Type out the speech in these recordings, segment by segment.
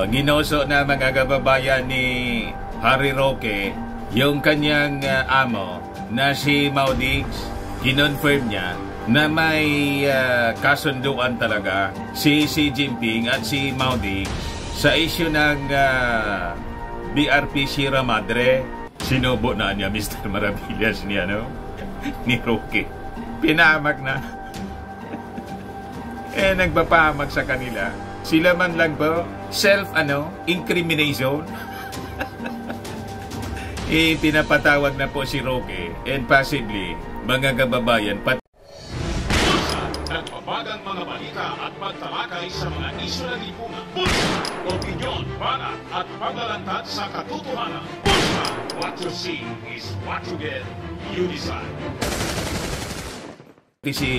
Ginoso na mga kababayan ni Harry Roque yung kanyang amo na si Mao Diggs. Kinonfirm niya na may kasunduan talaga si Xi Jinping at si Mao Diggs sa issue ng BRP Sierra Madre. Sinubo na niya Mr. Maravillas ni ni Roque. Pinahamak na. Nagpapahamak sa kanila. Sila man lang po incrimination. Pinapatawag na po si Roque and possibly mga kababayan nagbabagang mga balita at pagtalakay sa mga isyu na lipunan. Bulsa, opinyon, banat at paglalantad sa katotohanan. Bulsa, what you see is what you get. You decide. Si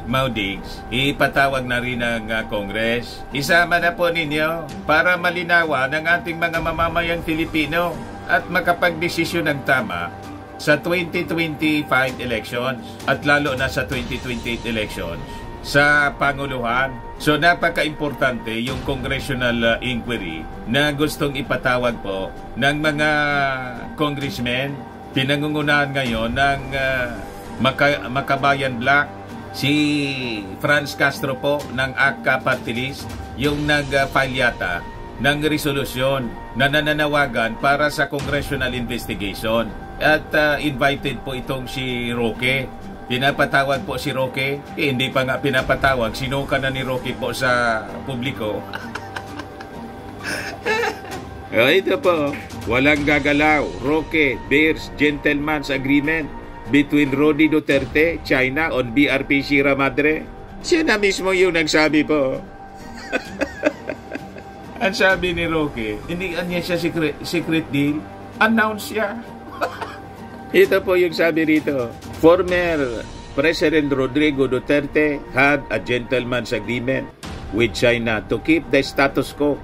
Mao Diggs, ipatawag na rin ng Congress. Isama na po ninyo para malinawan ng ating mga mamamayang Filipino at makapagdesisyon ng tama sa 2025 elections at lalo na sa 2028 elections sa Panguluhan. So napaka-importante yung congressional inquiry na gustong ipatawag po ng mga congressmen. Pinangungunahan ngayon ng Makabayan Black, si Franz Castro po ng ACA Party List, yung nag-file yata ng resolusyon na nananawagan para sa congressional investigation. At invited po itong si Roque. Pinapatawag po si Roque. Hindi pa nga pinapatawag. Sinuka na ni Roque po sa publiko. Ito po. Walang gagalaw. Roque bears gentleman's agreement between Rodi Duterte, China on BRP Sierra Madre. Siya na mismo yung nagsabi po. Ang sabi ni Roque, hindi niya siya secret deal. Announce siya. Ito po yung sabi rito. Former President Rodrigo Duterte had a gentleman's agreement with China to keep the status quo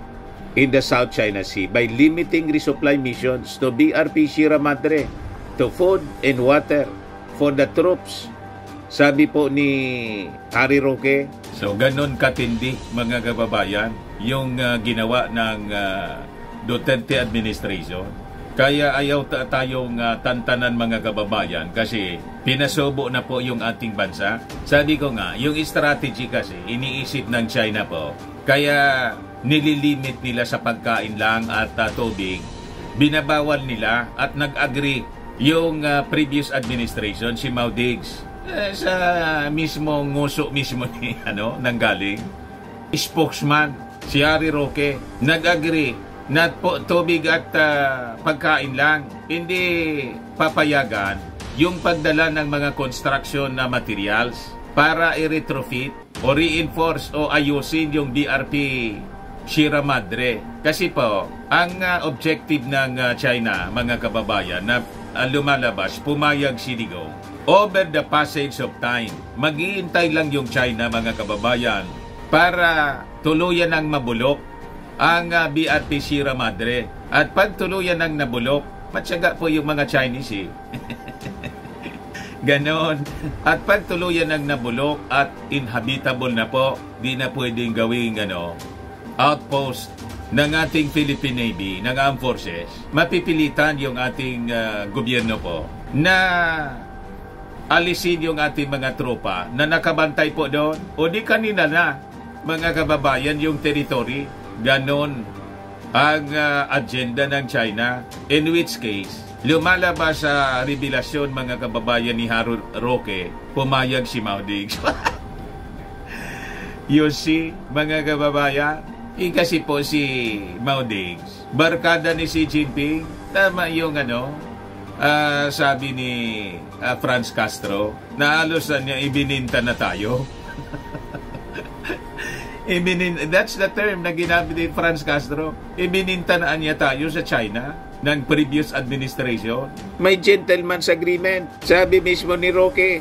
in the South China Sea by limiting resupply missions to BRP Sierra Madre to food and water for the troops. Sabi po ni Harry Roque. So ganon katindi mga kababayan yung ginawa ng Duterte administration. Kaya ayaw tayong tantanan mga kababayan kasi pinasubo na po yung ating bansa. Sabi ko nga, yung strategy kasi iniisip ng China po. Kaya nililimit nila sa pagkain lang at tubig. Binabawal nila at nag-agree yung previous administration, si Mao Diggs, sa mismo nguso mismo ni nanggaling spokesman si Harry Roque, nag-agree na tubig at pagkain lang, hindi papayagan yung pagdala ng mga construction na materials para i-retrofit o reinforce o ayusin yung BRP Sierra Madre. Kasi po, ang objective ng China, mga kababayan, na lumalabas, pumayag si Digong. Over the passage of time, maghihintay lang yung China, mga kababayan, para tuluyan ng mabulok ang BRP Sierra Madre. At pag tuluyan ng nabulok, matyaga po yung mga Chinese Ganon. At pag tuluyan ng nabulok at inhabitable na po, di na pwedeng gawing outpost ng ating Philippine Navy, ng Armed Forces, mapipilitan yung ating gobyerno po na alisin yung ating mga tropa na nakabantay po doon. O di kanina na, mga kababayan, yung territory. Ganon ang agenda ng China. In which case, lumalabas sa revelasyon, mga kababayan, ni Harry Roque, pumayag si Mao Diggs. You see, mga kababayan, kasi po si Mao Diggs, barkada ni Xi Jinping. Tama yung sabi ni Franz Castro, na halos niya ibininta na tayo. That's the term na ginamit ni Franz Castro. Ibininta na niya tayo sa China ng previous administration. May gentleman's agreement. Sabi mismo ni Roque.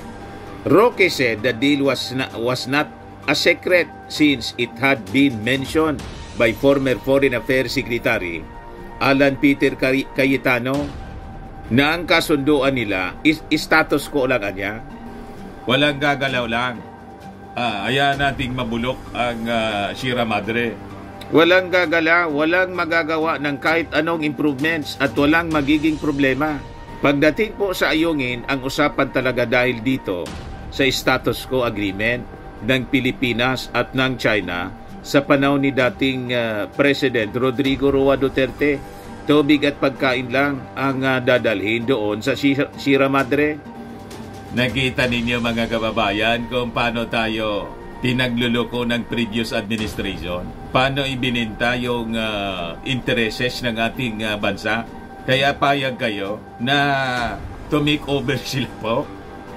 Roque said the deal was not a secret since it had been mentioned by former Foreign Affairs Secretary Alan Peter Cayetano na ang kasunduan nila is status quo lang niya. Walang gagalaw lang. Ayan nating mabulok ang Sierra Madre. Walang gagala, walang magagawa ng kahit anong improvements at walang magiging problema. Pagdating po sa ayungin, ang usapan talaga dahil dito sa status quo agreement ng Pilipinas at ng China sa panahon ni dating President Rodrigo Roa Duterte. Tubig at pagkain lang ang dadalhin doon sa Sierra Madre. Nakita ninyo mga kababayan kung paano tayo pinagluloko ng previous administration. Paano ibininta yung intereses ng ating bansa. Kaya payag kayo na to make over sila po.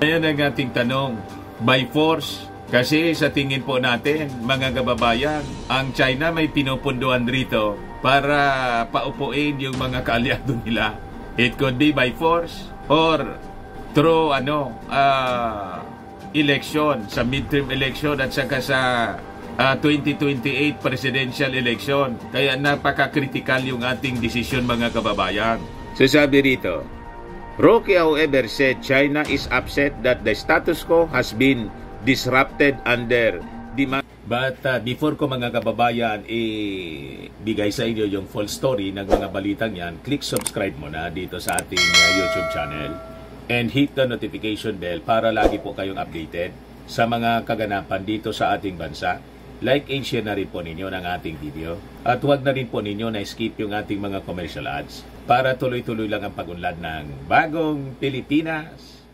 Ayan ang ating tanong. By force. Kasi sa tingin po natin, mga kababayan, ang China may pinupunduan rito para paupuin yung mga kaalyado nila. It could be by force or through election, sa midterm election at saka sa 2028 presidential election. Kaya napaka-critical yung ating desisyon mga kababayan. Sasabi rito, Roque however said China is upset that the status quo has been disrupted under demand. But before ko mga kababayan bigay sa inyo yung full story ng mga balitang yan, click subscribe muna dito sa ating YouTube channel and hit the notification bell para lagi po kayong updated sa mga kaganapan dito sa ating bansa. Like and share na rin po ninyo ng ating video. At huwag na rin po ninyo na skip yung ating mga commercial ads para tuloy-tuloy lang ang pag-unlad ng bagong Pilipinas.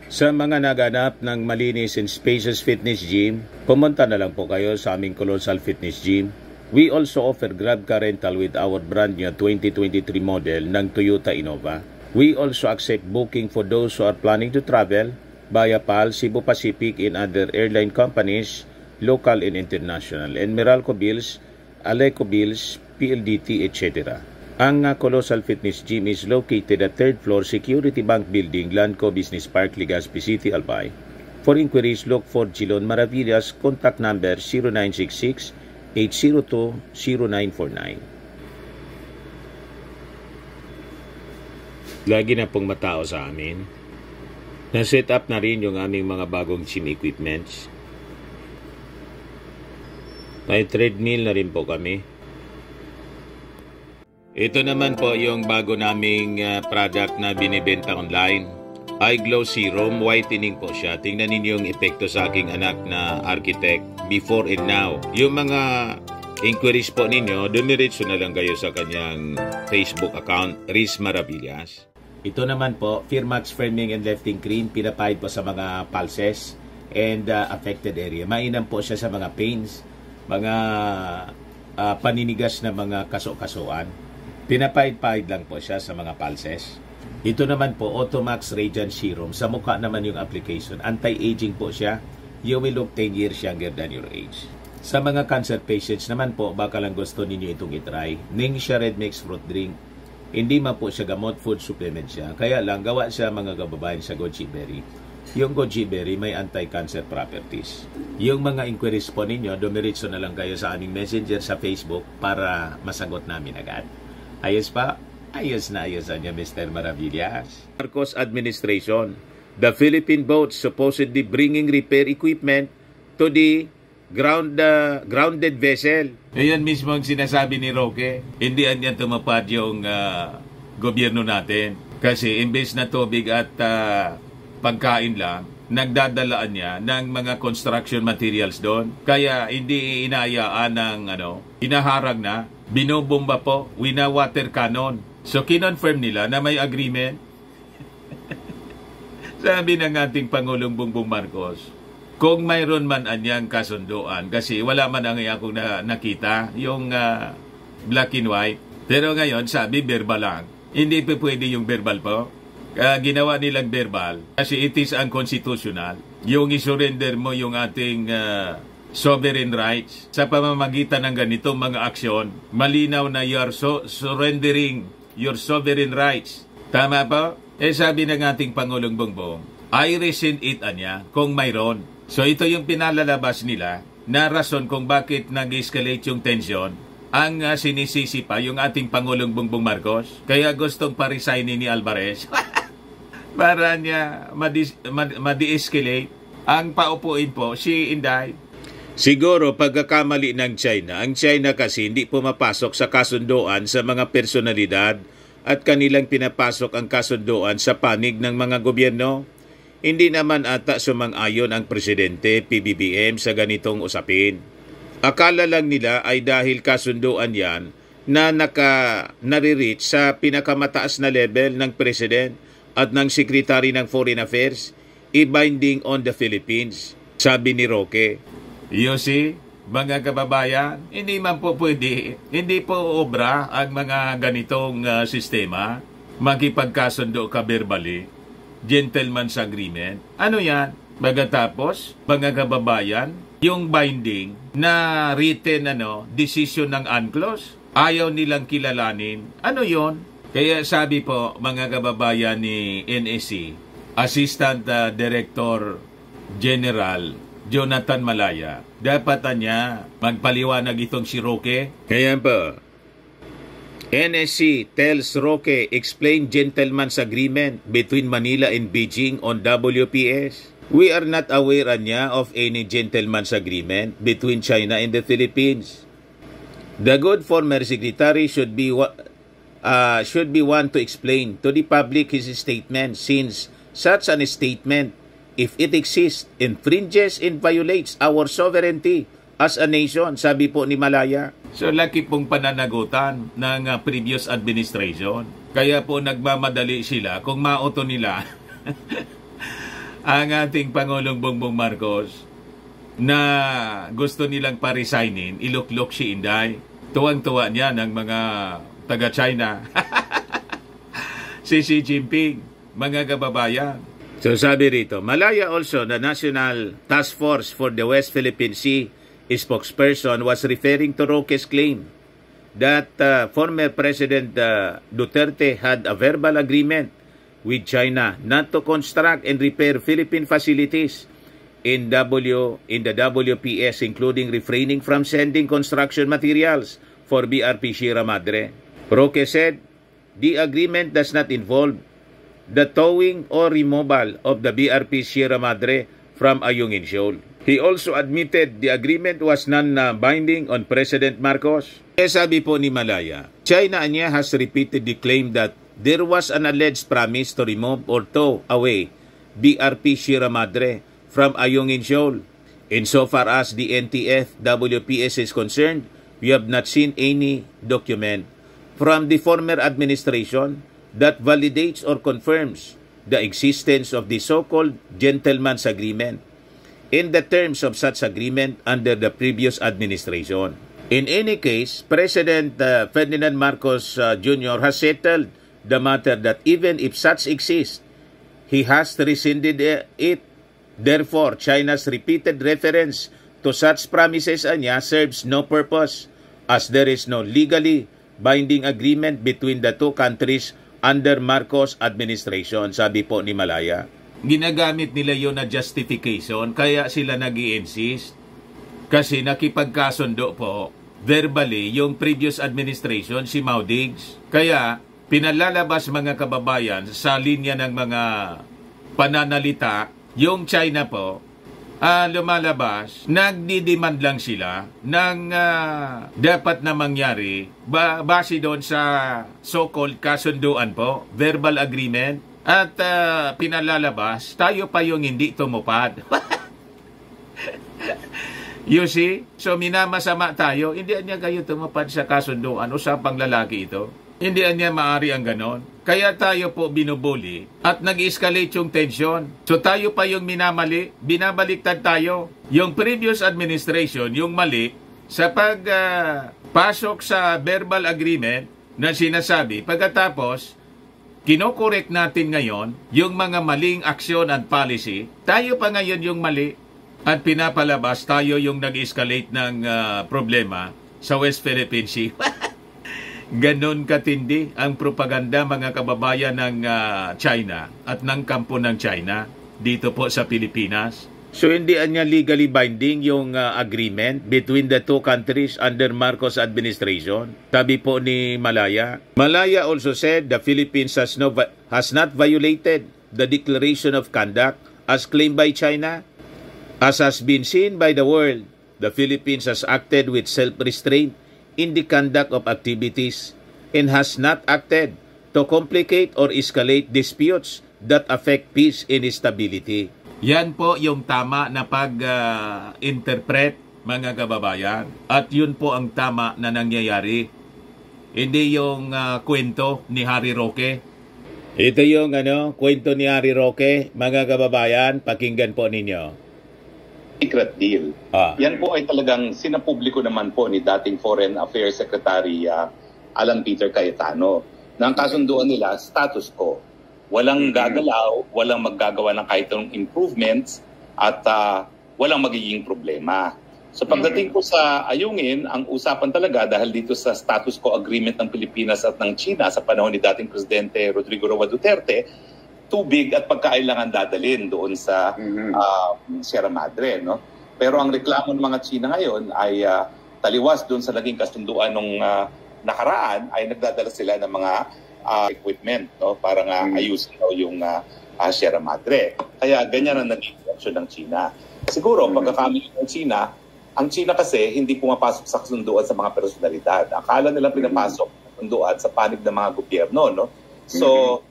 Sa mga naganap ng malinis and spacious fitness gym, pumunta na lang po kayo sa aming Colossal Fitness Gym. We also offer Grab car rental with our brand new 2023 model ng Toyota Innova. We also accept booking for those who are planning to travel via PAL, Cebu Pacific, and other airline companies, local and international, and Meralco Bills, Aleco Bills, PLDT, etc. Ang Colossal Fitness Gym is located at 3rd floor Security Bank Building, Lanco Business Park, Legazpi City, Albay. For inquiries, look for Gilon Maravillas. Contact number 0966-802-0949. Lagi na pong matao sa amin. Na-set up na rin yung aming mga bagong gym equipments. May treadmill na rin po kami. Ito naman po yung bago naming product na binibenta online. iGlow Serum, whitening po siya. Tingnan ninyo yung epekto sa aking anak na architect before and now. Yung mga inquiries po ninyo, dumiretso na lang kayo sa kanyang Facebook account, Riz Maravillas. Ito naman po, Firmax Firming and Lifting Cream, pinapahid po sa mga pulses and affected area. Mainam po siya sa mga pains, mga paninigas na mga kaso-kasuan. Pinapahid-pahid lang po siya sa mga pulses. Ito naman po, Automax Radiant Serum. Sa mukha naman yung application. Anti-aging po siya. You will look 10 years younger than your age. Sa mga cancer patients naman po, baka lang gusto ninyo itong itry. Ningxia Red Mix Fruit Drink. Hindi man po siya gamot, food supplement siya. Kaya lang, gawa siya mga kababayan sa goji berry. Yung goji berry may anti-cancer properties. Yung mga inquiries po ninyo, dumiretso na lang kayo sa aming messenger sa Facebook para masagot namin agad. Ayos pa? Ayos na ayos niya, Mr. Maravillas. Marcos administration, the Philippine boats supposedly bringing repair equipment to the grounded vessel. Ayan mismo ang sinasabi ni Roque. Hindi yan tumapad yung gobyerno natin. Kasi imbes na tubig at pagkain lang, nagdadalaan niya ng mga construction materials doon. Kaya hindi inayaan ng inaharag na, binobomba po, wina-water cannon. So kinonfirm nila na may agreement. Sabi ng ating Pangulong Bongbong Marcos, kung mayroon man anyang kasunduan, kasi wala man ang akong nakita, yung black and white. Pero ngayon, sabi, verbal lang. Hindi pa pwede yung verbal po. Ginawa nilang verbal kasi it is unconstitutional. Yung isurrender mo yung ating sovereign rights sa pamamagitan ng ganitong mga aksyon, malinaw na you are surrendering your sovereign rights. Tama po? Sabi ng ating Pangulong Bongbong, I rescind it anya kung mayroon. So ito yung pinalalabas nila na rason kung bakit nag-escalate yung tension. Ang sinisisi pa yung ating Pangulong Bongbong Marcos. Kaya gustong pa-resignin ni Alvarez para niya ma-de-escalate. Ang paupuin po si Inday. Siguro pagkakamali ng China, ang China kasi hindi pumapasok sa kasunduan sa mga personalidad at kanilang pinapasok ang kasunduan sa panig ng mga gobyerno. Hindi naman ata sumang-ayon ang Presidente PBBM sa ganitong usapin. Akala lang nila ay dahil kasunduan yan na nare-reach sa pinakamataas na level ng President at ng Secretary ng Foreign Affairs, i-binding on the Philippines, sabi ni Roque. You see, mga kababayan, hindi man po pwede, hindi po obra ang mga ganitong sistema, makipagkasundo ka verbally, gentleman's agreement. Ano yan? Pagkatapos, mga kababayan, yung binding na written decision ng UNCLOS, ayaw nilang kilalanin. Ano yon? Kaya sabi po, mga kababayan ni NSC, Assistant Director General Jonathan Malaya, dapat niya magpaliwanag itong si Roque. Kaya po, NSC tells Roque explain gentleman's agreement between Manila and Beijing on WPS. We are not aware niya of any gentleman's agreement between China and the Philippines. The good former secretary should be one to explain to the public his statement, since such an statement, if it exists, infringes and violates our sovereignty as a nation, sabi po ni Malaya. So laki pong pananagutan ng previous administration. Kaya po nagmamadali sila kung mauto nila ang ating Pangulong Bongbong Marcos na gusto nilang pa-resignin, iluklok si Inday. Tuwang-tuwa niya ng mga taga-China. Si Xi Jinping, mga kababayan. So sabi rito, Malaya also, the National Task Force for the West Philippine Sea spokesperson, was referring to Roque's claim that former President Duterte had a verbal agreement with China not to construct and repair Philippine facilities in the WPS, including refraining from sending construction materials for BRP Sierra Madre. Roque said, the agreement does not involve the towing or removal of the BRP Sierra Madre from Ayungin Shoal. He also admitted the agreement was non-binding on President Marcos. Sabi po ni Malaya, China niya has repeatedly claimed that there was an alleged promise to remove or tow away BRP Sierra Madre from Ayungin Shoal. Insofar as the NTF WPS is concerned, we have not seen any document from the former administration that validates or confirms the existence of the so-called gentleman's agreement in the terms of such agreement under the previous administration. In any case, President Ferdinand Marcos Jr. has settled the matter that even if such exists, he has rescinded it. Therefore, China's repeated reference to such promises serves no purpose, as there is no legally binding agreement between the two countries under Marcos administration, sabi po ni Malaya. Ginagamit nila yon na justification, kaya sila nag-i-insist. Kasi nakipagkasundo po, verbally, yung previous administration, si Mao Diggs. Kaya, pinalalabas mga kababayan sa linya ng mga pananalita, yung China po, lumalabas, nagdidemand lang sila ng dapat na mangyari base doon sa so-called kasunduan po, verbal agreement, at pinalalabas, tayo pa yung hindi tumupad. You see? So minamasama tayo, hindi niya kayo tumupad sa kasunduan, usapang lalaki ito. Hindi niya maari ang ganon. Kaya tayo po binubuli at nag-escalate yung tension. So tayo pa yung minamali, binabaliktad tayo. Yung previous administration, yung mali, sa pagpasok sa verbal agreement na sinasabi, pagkatapos, kinokorek natin ngayon yung mga maling aksyon and policy, tayo pa ngayon yung mali at pinapalabas tayo yung nag-escalate ng problema sa West Philippine Sea. Ganon katindi ang propaganda mga kababayan ng China at ng kampo ng China dito po sa Pilipinas. So hindi niya legally binding yung agreement between the two countries under Marcos administration, sabi po ni Malaya. Malaya also said the Philippines has not violated the Declaration of Conduct as claimed by China. As has been seen by the world, the Philippines has acted with self-restraint in the conduct of activities and has not acted to complicate or escalate disputes that affect peace and stability. Yan po yung tama na pag-interpret, mga kababayan. At yun po ang tama na nangyayari. Hindi yung kwento ni Harry Roque. Ito yung kwento ni Harry Roque, mga kababayan, pakinggan po ninyo. Secret deal. Yan po ay talagang sinapubliko naman po ni dating Foreign Affairs Secretary Alan Peter Cayetano na ang kasunduan nila status quo. Walang gagalaw, walang maggagawa ng kahit anong improvements at walang magiging problema. So pagdating po sa ayungin, ang usapan talaga dahil dito sa status quo agreement ng Pilipinas at ng China sa panahon ni dating Presidente Rodrigo Roa Duterte, tubig at pagkailangan dadalhin doon sa Sierra Madre. No? Pero ang reklamo ng mga China ngayon ay taliwas doon sa naging kasunduan nung nakaraan ay nagdadala sila ng mga equipment, no? Para nga ayusin daw yung Sierra Madre. Kaya ganyan ang naging reaksyon ng China. Siguro, pagkakamali ng China, ang China kasi hindi pumapasok sa kasunduan sa mga personalidad. Akala nilang pinapasok sa kasunduan sa panig ng mga gobyerno. No? So,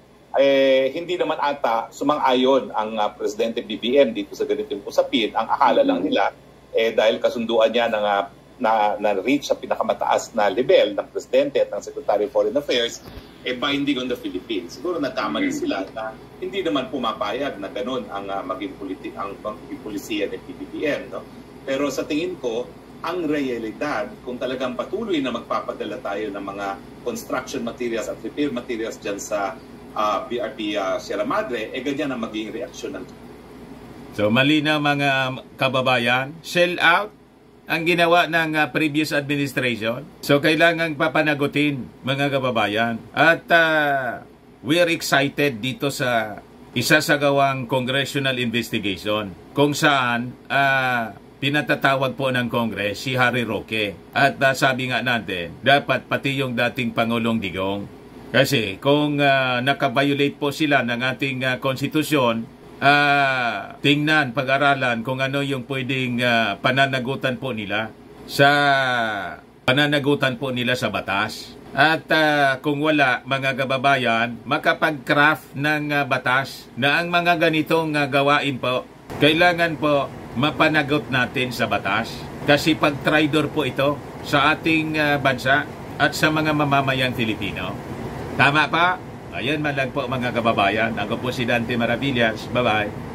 hindi naman ata sumang-ayon ang Presidente BBM dito sa ganitong usapin. Ang akala lang nila, dahil kasunduan niya na-reach sa pinakamataas na level ng Presidente at ng Secretary of Foreign Affairs, binding on the Philippines. Siguro nagkamali sila na hindi naman pumapayag na ganun ang maging polisiya ng BBM. No? Pero sa tingin ko, ang realidad, kung talagang patuloy na magpapadala tayo ng mga construction materials at repair materials dyan sa BRP Sierra Madre, ganyan ang magiging reaksyon ng. So malinaw mga kababayan, sell out ang ginawa ng previous administration. So kailangang papanagutin mga kababayan. At we are excited dito sa isasagawang congressional investigation kung saan pinatatawag po ng Congress si Harry Roque. At sabi nga natin, dapat pati yung dating Pangulong Digong. Kasi kung nakabiolate po sila ng ating konstitusyon, tingnan, pag-aralan kung ano yung pwedeng pananagutan po nila sa batas. At kung wala, mga kababayan, makapag-craft ng batas na ang mga ganitong gawain po, kailangan po mapanagot natin sa batas. Kasi pag-traidor po ito sa ating bansa at sa mga mamamayang Filipino. Tama pa? Ayan man lang po mga kababayan. Ako po si Dante Maravillas. Bye-bye.